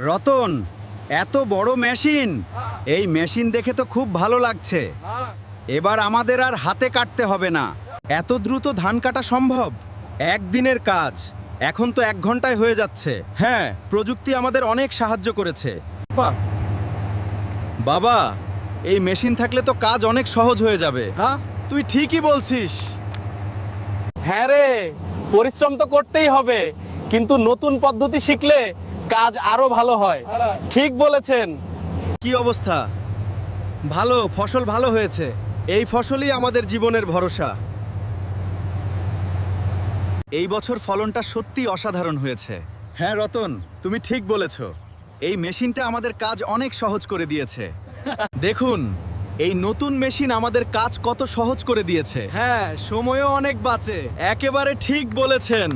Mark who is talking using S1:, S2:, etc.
S1: রতন, এত বড় মেশিন! এই মেশিন দেখে তো খুব ভালো লাগছে। এবার আমাদের আর হাতে কাটতে হবে না। এত দ্রুত ধান কাটা সম্ভব? একদিনের কাজ এখন তো 1 ঘন্টায় হয়ে যাচ্ছে। হ্যাঁ, প্রযুক্তি আমাদের অনেক সাহায্য করেছে। বাবা, এই মেশিন থাকলে তো কাজ অনেক সহজ হয়ে যাবে।
S2: হ্যাঁ,
S1: তুই ঠিকই বলছিস।
S2: হ্যাঁ রে, পরিশ্রম তো করতেই হবে, কিন্তু নতুন পদ্ধতি শিখলে কাজ আরো ভালো হয়। ঠিক বলেছেন।
S1: কি অবস্থা? ভালো, ফসল ভালো হয়েছে। এই ফসলই আমাদের জীবনের ভরসা। এই বছর ফলনটা সত্যি অসাধারণ হয়েছে। হ্যাঁ রতন, তুমি ঠিক বলেছ। এই মেশিনটা আমাদের কাজ অনেক সহজ করে দিয়েছে। দেখুন, এই নতুন মেশিন আমাদের কাজ কত সহজ করে দিয়েছে।
S2: হ্যাঁ, সময়ও অনেক বাঁচে।
S1: একেবারে ঠিক বলেছেন।